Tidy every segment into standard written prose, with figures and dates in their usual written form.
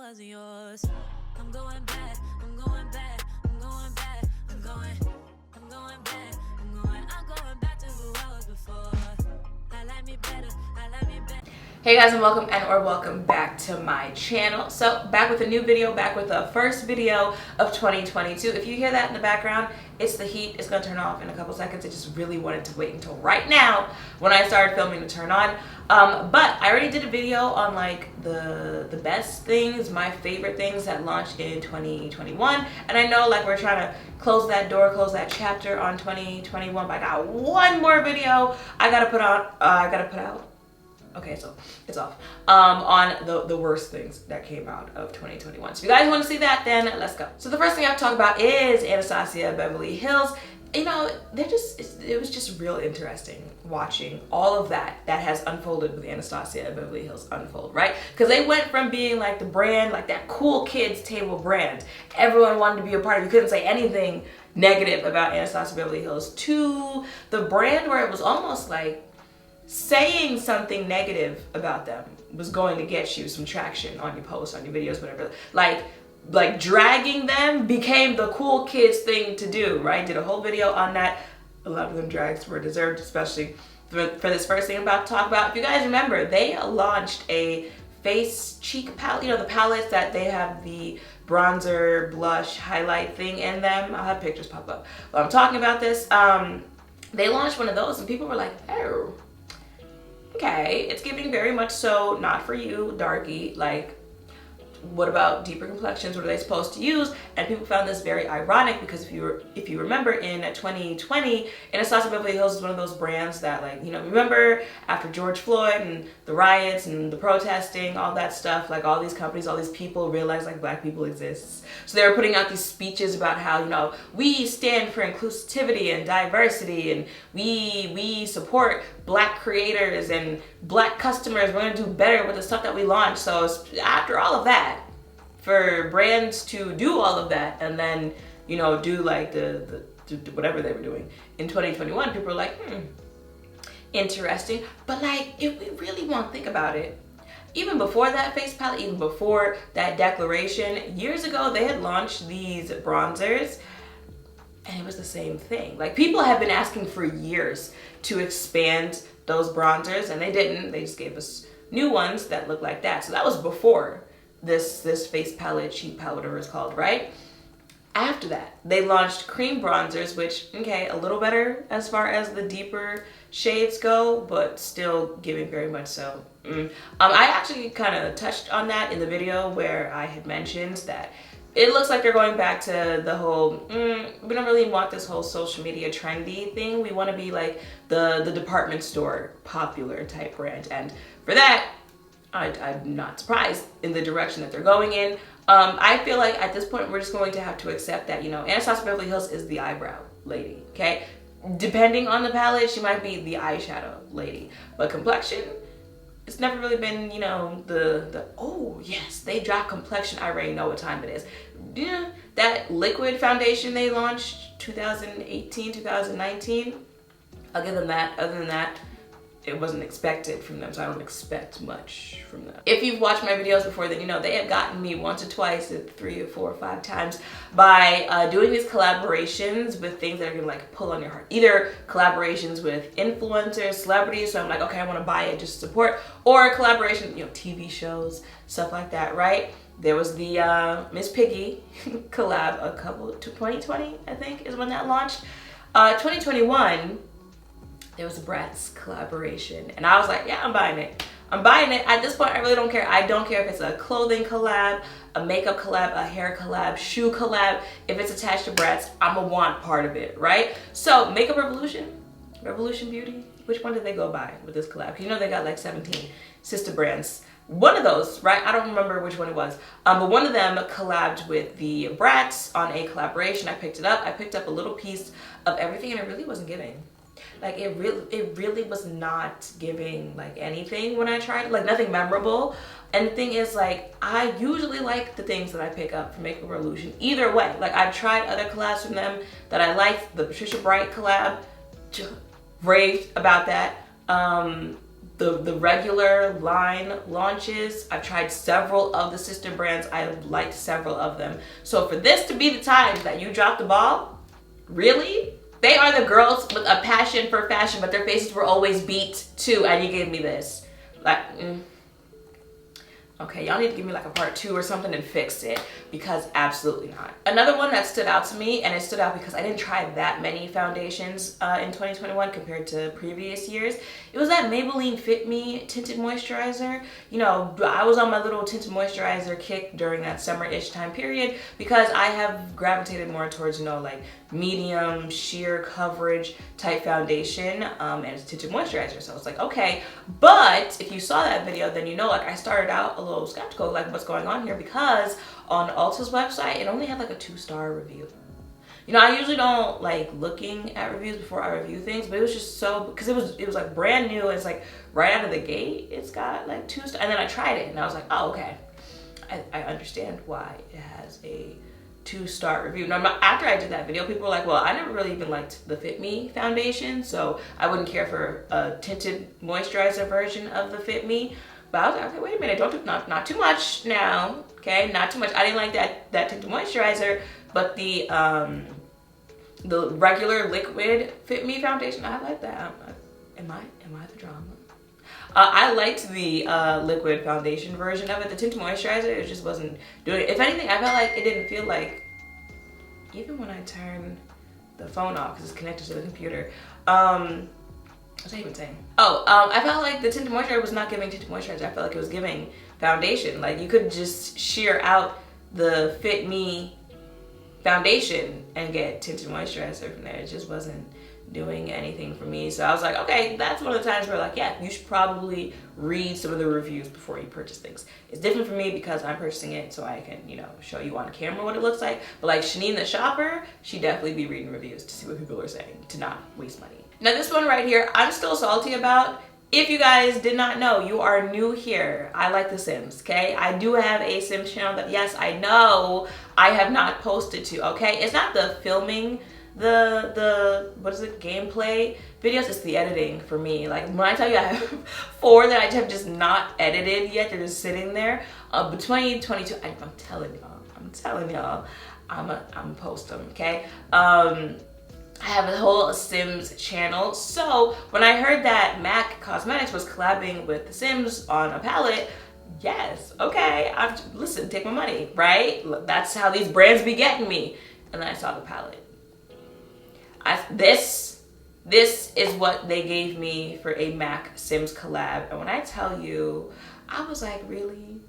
wasn't yours. I'm going back, I'm going back, I'm going back, I'm going back, I'm going back to who I was before. I like me better, I like me better. Hey guys, and welcome back to my channel. So back with a new video, back with the first video of 2022. If you hear that in the background, it's the heat. It's gonna turn off in a couple seconds. I just really wanted to wait until right now when I started filming to turn on. But I already did a video on like the best things, my favorite things that launched in 2021. And I know like we're trying to close that door, close that chapter on 2021, but I got one more video I gotta put out. Okay, so it's off. On the worst things that came out of 2021. So if you guys want to see that, then let's go. So the first thing I have to talk about is Anastasia, Beverly Hills. You know, it was just real interesting watching all of that has unfolded with Anastasia and Beverly Hills unfold, right? Because they went from being like the brand, like that cool kids table brand. Everyone wanted to be a part of it. You couldn't say anything negative about Anastasia Beverly Hills, to the brand where it was almost like saying something negative about them was going to get you some traction on your posts, on your videos, whatever. Like dragging them became the cool kids thing to do, right? Did a whole video on that. A lot of them drags were deserved, especially for this first thing I'm about to talk about. If you guys remember, they launched a face cheek palette, you know, the palettes that they have the bronzer, blush, highlight thing in them. I'll have pictures pop up while I'm talking about this. They launched one of those and people were like, oh, okay, it's giving very much so not for you, darky. Like, what about deeper complexions? What are they supposed to use? And people found this very ironic because if you remember in 2020, Anastasia Beverly Hills is one of those brands that, like, you know, remember after George Floyd and the riots and the protesting, all that stuff, like all these companies, all these people realized like black people exist. So they were putting out these speeches about how, you know, we stand for inclusivity and diversity, and we support black creators and black customers. We're gonna do better with the stuff that we launch. So after all of that, for brands to do all of that and then, you know, do like the whatever they were doing in 2021, people were like, interesting. But like, if we really want to think about it, even before that face palette, even before that declaration, years ago they had launched these bronzers and it was the same thing. Like, people have been asking for years to expand those bronzers and they didn't. They just gave us new ones that look like that. So that was before this face palette, cheek palette, whatever it's called, right? After that, they launched cream bronzers, which, okay, a little better as far as the deeper shades go, but still giving very much so. I actually kind of touched on that in the video where I had mentioned that it looks like they're going back to the whole, we don't really want this whole social media trendy thing. We want to be like the department store popular type brand. And for that, I'm not surprised in the direction that they're going in. I feel like at this point, we're just going to have to accept that, you know, Anastasia Beverly Hills is the eyebrow lady, okay? Depending on the palette, she might be the eyeshadow lady. But complexion, it's never really been, you know, oh yes, they dropped complexion. I already know what time it is. Yeah, that liquid foundation they launched 2018, 2019. I'll give them that. Other than that, it wasn't expected from them, so I don't expect much from them. If you've watched my videos before, then you know they have gotten me once or twice, 3 or 4 or 5 times by doing these collaborations with things that are gonna like pull on your heart. Either collaborations with influencers, celebrities, so I'm like, okay, I wanna buy it just to support, or collaboration, you know, TV shows, stuff like that, right? There was the Miss Piggy collab 2020, I think, is when that launched. 2021, there was a Bratz collaboration and I was like, yeah, I'm buying it. I'm buying it. At this point, I really don't care. I don't care if it's a clothing collab, a makeup collab, a hair collab, shoe collab. If it's attached to Bratz, I'm gonna want part of it, right? So Makeup Revolution, Revolution Beauty, which one did they go by with this collab? 'Cause you know they got like 17 sister brands. One of those, right? I don't remember which one it was. But one of them collabed with the Bratz on a collaboration. I picked it up. I picked up a little piece of everything and it really wasn't giving. Like it really was not giving like anything when I tried it, like nothing memorable. And the thing is, like, I usually like the things that I pick up from Makeup Revolution either way. Like, I've tried other collabs from them that I liked. The Patricia Bright collab, raved about that. the regular line launches. I've tried several of the sister brands. I liked several of them. So for this to be the time that you dropped the ball, really? They are the girls with a passion for fashion, but their faces were always beat too, and you gave me this. Like, okay, y'all need to give me like a part 2 or something and fix it, because absolutely not. Another one that stood out to me, and it stood out because I didn't try that many foundations in 2021 compared to previous years, it was that Maybelline Fit Me tinted moisturizer. You know, I was on my little tinted moisturizer kick during that summer-ish time period because I have gravitated more towards, you know, like medium sheer coverage type foundation and it's tinted moisturizer. So it's like, okay, but if you saw that video, then you know, like, I started out a little skeptical, like, what's going on here, because on Ulta's website it only had like a 2-star review. You know, I usually don't like looking at reviews before I review things, but it was just so, because it was like brand new. It's like right out of the gate it's got like 2 stars, and then I tried it and I was like, oh, okay, I understand why it has a 2-star review. Now, after I did that video, people were like, well, I never really even liked the Fit Me foundation, so I wouldn't care for a tinted moisturizer version of the Fit Me. But I was like, okay, wait a minute, don't do, not too much now, okay? Not too much. I didn't like that tinted moisturizer, but the regular liquid Fit Me foundation, I like that. Am I the drama? I liked the liquid foundation version of it. The tinted moisturizer, it just wasn't doing it. If anything, I felt like it didn't feel like, even when I turn the phone off because it's connected to the computer. What was I even saying? I felt like the tinted moisturizer was not giving tinted moisturizer. I felt like it was giving foundation. Like, you could just sheer out the Fit Me foundation and get tinted moisturizer from there. It just wasn't doing anything for me. So I was like, okay, that's one of the times where, like, yeah, you should probably read some of the reviews before you purchase things. It's different for me because I'm purchasing it so I can, you know, show you on camera what it looks like. But like Shanine the shopper, she'd definitely be reading reviews to see what people are saying, to not waste money. Now this one right here, I'm still salty about. If you guys did not know, you are new here, I like The Sims, okay? I do have a Sims channel that, yes, I know I have not posted to, okay? It's not the filming, the what is it, gameplay videos, it's the editing for me. Like, when I tell you I have 4 that I have just not edited yet, they're just sitting there. But 2022, I'm telling y'all, I'm post them, okay? I have a whole Sims channel. So when I heard that MAC Cosmetics was collabing with The Sims on a palette, yes, okay, listen, take my money, right? That's how these brands be getting me. And then I saw the palette. This is what they gave me for a MAC Sims collab. And when I tell you, I was like, really?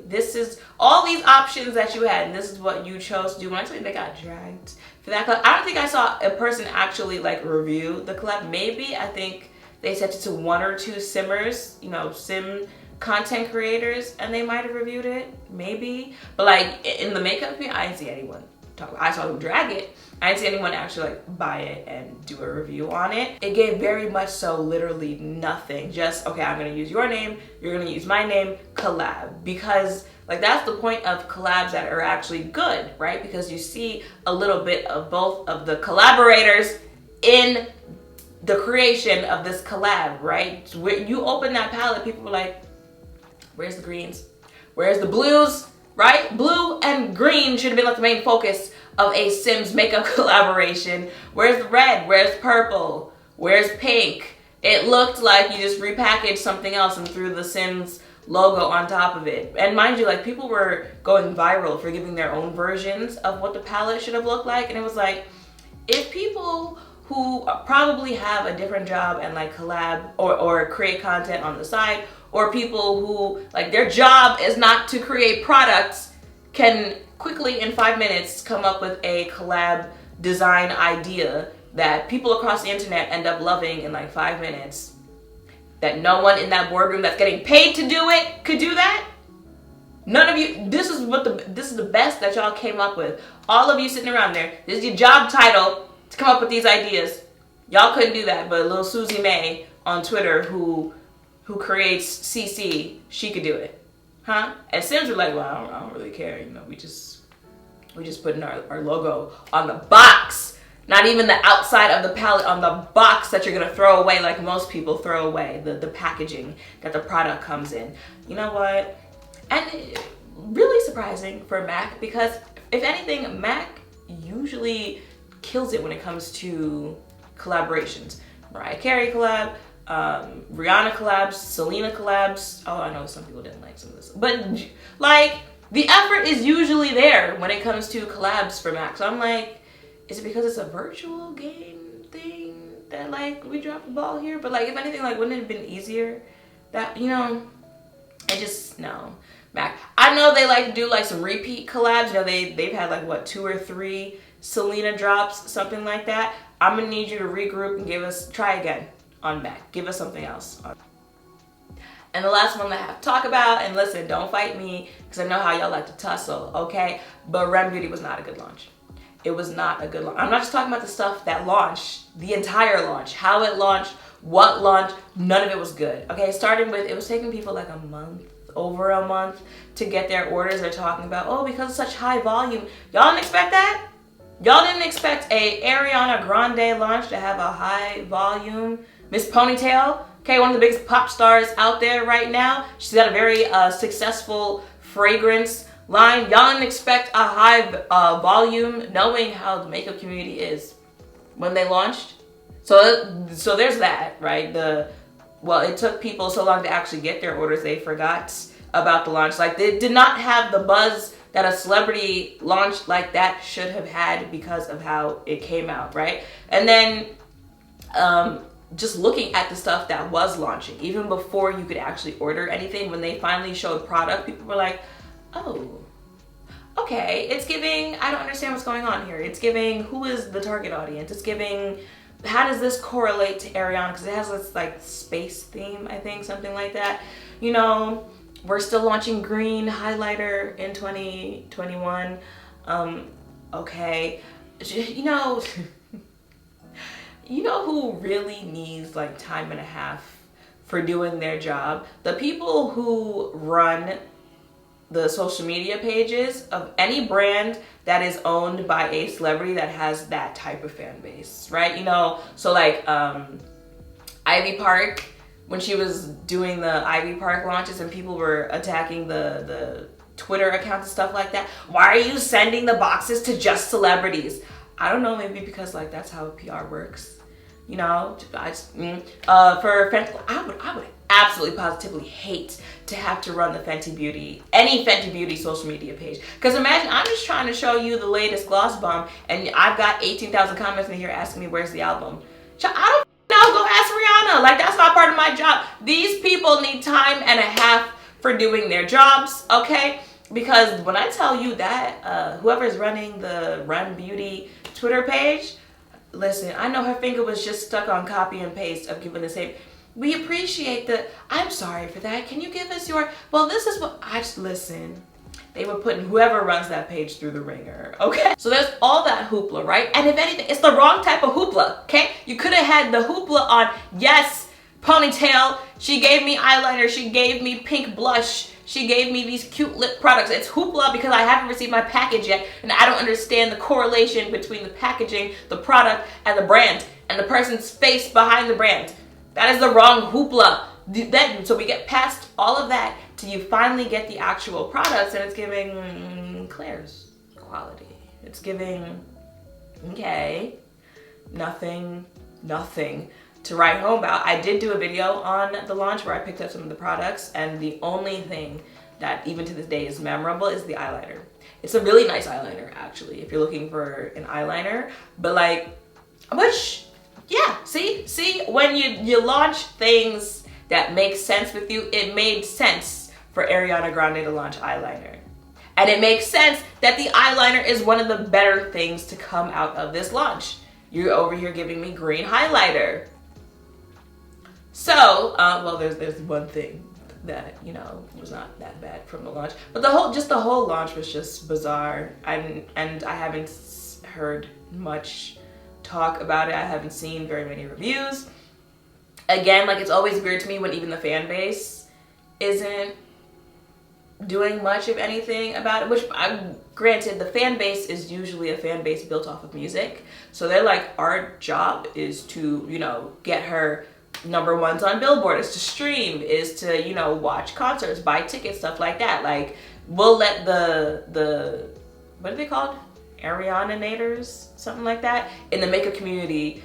This is all these options that you had, and this is what you chose to do. When I tell you they got dragged for that collab, I don't think I saw a person actually like review the collab. Maybe I think they sent it to 1 or 2 simmers, you know, sim content creators, and they might have reviewed it, maybe. But like in the makeup community, I didn't see anyone talk about it. I saw them drag it. I didn't see anyone actually like buy it and do a review on it. It gave very much so literally nothing. Just, okay, I'm gonna use your name, you're gonna use my name, collab. Because like that's the point of collabs that are actually good, right? Because you see a little bit of both of the collaborators in the creation of this collab, right? When you open that palette, people were like, where's the greens? Where's the blues? Right? Blue and green should have been like the main focus of a Sims makeup collaboration. Where's the red? Where's purple? Where's pink? It looked like you just repackaged something else and threw the Sims logo on top of it. And mind you, like, people were going viral for giving their own versions of what the palette should have looked like. And it was like, if people who probably have a different job and like collab or create content on the side, or people who like their job is not to create products, can quickly in 5 minutes come up with a collab design idea that people across the internet end up loving in like 5 minutes, that no one in that boardroom that's getting paid to do it could do that? None of you, this is the best that y'all came up with. All of you sitting around there, this is your job title to come up with these ideas. Y'all couldn't do that, but little Susie May on Twitter who creates CC, she could do it, huh? And Sims were like, well, I don't really care, you know, we just putting our logo on the box. Not even the outside of the palette on the box that you're gonna throw away like most people throw away, the packaging that the product comes in. You know what? And really surprising for MAC, because if anything, MAC usually kills it when it comes to collaborations. Mariah Carey collab, Rihanna collabs, Selena collabs. Oh, I know some people didn't like some of this, but like the effort is usually there when it comes to collabs for MAC. So I'm like, is it because it's a virtual game thing that like we dropped the ball here? But like, if anything, like, wouldn't it have been easier that, you know, I just, no. MAC, I know they like to do like some repeat collabs. You know, they've had like what, 2 or 3 Selena drops, something like that. I'm gonna need you to regroup and try again on MAC. Give us something else. And the last one that I have to talk about, and listen, don't fight me because I know how y'all like to tussle, okay? But Rem Beauty was not a good launch. It was not a good launch. I'm not just talking about the stuff that launched, the entire launch, how it launched, what launched, none of it was good. Okay, starting with, it was taking people like a month, over a month to get their orders. They're talking about, oh, because of such high volume. Y'all didn't expect that? Y'all didn't expect a Ariana Grande launch to have a high volume? Miss Ponytail, okay, one of the biggest pop stars out there right now. She's got a very successful fragrance line. Y'all didn't expect a high volume, knowing how the makeup community is when they launched. So there's that, right? Well, it took people so long to actually get their orders, they forgot about the launch. Like, they did not have the buzz that a celebrity launch like that should have had because of how it came out, right? And then just looking at the stuff that was launching, even before you could actually order anything, when they finally showed product, people were like, oh, okay, it's giving, I don't understand what's going on here. It's giving, who is the target audience? It's giving, how does this correlate to Ariana? Because it has this like space theme, I think, something like that. You know, we're still launching green highlighter in 2021. Okay, you know, you know who really needs like time and a half for doing their job? The people who run the social media pages of any brand that is owned by a celebrity that has that type of fan base, right? You know, so like Ivy Park, when she was doing the Ivy Park launches and people were attacking the Twitter accounts and stuff like that. Why are you sending the boxes to just celebrities? I don't know, maybe because like that's how PR works. You know, for Fenty, I would absolutely positively hate to have to run the Fenty Beauty, any Fenty Beauty social media page. Because imagine I'm just trying to show you the latest gloss bomb and I've got 18,000 comments in here asking me where's the album. I don't know, go ask Rihanna. Like, that's not part of my job. These people need time and a half for doing their jobs, okay? Because when I tell you that whoever's running the Rem Beauty Twitter page, listen, I know her finger was just stuck on copy and paste of giving the same. We appreciate the, I'm sorry for that. Can you give us your, well, this is what, I just, listen. They were putting whoever runs that page through the ringer, okay? So there's all that hoopla, right? And if anything, it's the wrong type of hoopla, okay? You could have had the hoopla on, yes, Ponytail, she gave me eyeliner, she gave me pink blush, she gave me these cute lip products. It's hoopla because I haven't received my package yet and I don't understand the correlation between the packaging, the product, and the brand, and the person's face behind the brand. That is the wrong hoopla. Then, so we get past all of that till you finally get the actual products and it's giving Claire's quality. It's giving, okay, nothing to write home about. I did do a video on the launch where I picked up some of the products and the only thing that even to this day is memorable is the eyeliner. It's a really nice eyeliner actually if you're looking for an eyeliner, but like, which, yeah, see, when you launch things that make sense with you, it made sense for Ariana Grande to launch eyeliner. And it makes sense that the eyeliner is one of the better things to come out of this launch. You're over here giving me green highlighter. So, well, there's one thing that, you know, was not that bad from the launch. But the whole launch was just bizarre. And I haven't heard much talk about it. I haven't seen very many reviews. Again, like, it's always weird to me when even the fan base isn't doing much of anything about it, which granted, the fan base is usually a fan base built off of music. So they're like, our job is to, you know, get her #1s on Billboard, is to stream, is to, you know, watch concerts, buy tickets, stuff like that. Like, we'll let the what are they called? Arianators, something like that, in the makeup community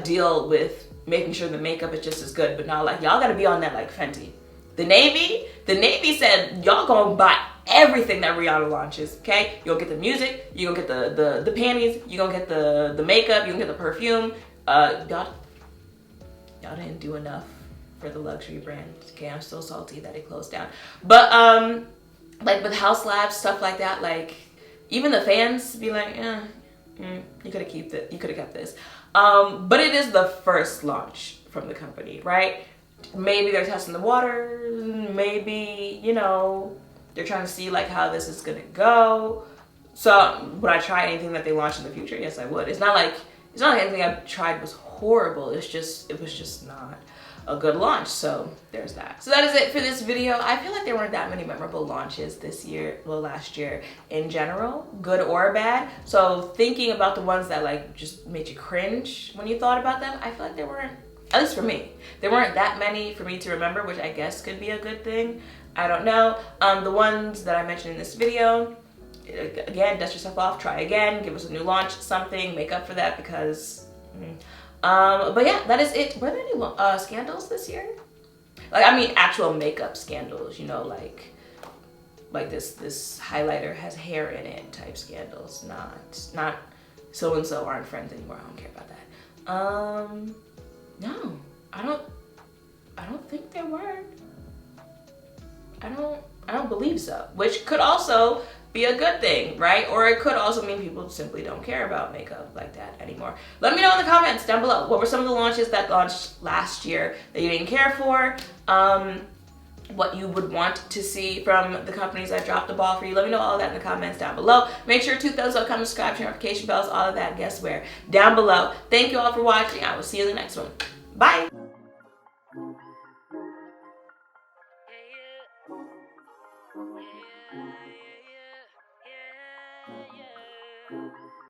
deal with making sure the makeup is just as good, but not like, y'all gotta be on that like Fenty. The Navy said, y'all gonna buy everything that Rihanna launches, okay? You'll get the music, you're gonna get the panties, you're gonna get the makeup, you're gonna get the perfume. Y'all didn't do enough for the luxury brand. Okay, I'm still salty that it closed down. But like with House Labs, stuff like that, like even the fans be like, you could have kept this. But it is the first launch from the company, right? Maybe they're testing the water, maybe, you know, they're trying to see like how this is gonna go. So would I try anything that they launch in the future? Yes, I would. It's not like anything I've tried was horrible. It was just not a good launch. So there's that. So that is it for this video. I feel like there weren't that many memorable launches this year, well, last year in general, good or bad. So thinking about the ones that like just made you cringe when you thought about them, I feel like there weren't, at least for me, there weren't that many for me to remember, which I guess could be a good thing. I don't know. The ones that I mentioned in this video, again, dust yourself off, try again, give us a new launch, something, make up for that, because but yeah, that is it. Were there any scandals this year? Like, I mean actual makeup scandals, you know, like this highlighter has hair in it type scandals, not so and so aren't friends anymore. I don't care about that. No, I don't think there were. I don't believe so, which could also be a good thing, right? Or it could also mean people simply don't care about makeup like that anymore. Let me know in the comments down below. What were some of the launches that launched last year that you didn't care for? What you would want to see from the companies that dropped the ball for you. Let me know all of that in the comments down below. Make sure to thumbs up, comment, subscribe, turn notification bells, all of that, guess where? Down below. Thank you all for watching. I will see you in the next one. Bye. Yeah, yeah, yeah, yeah, yeah.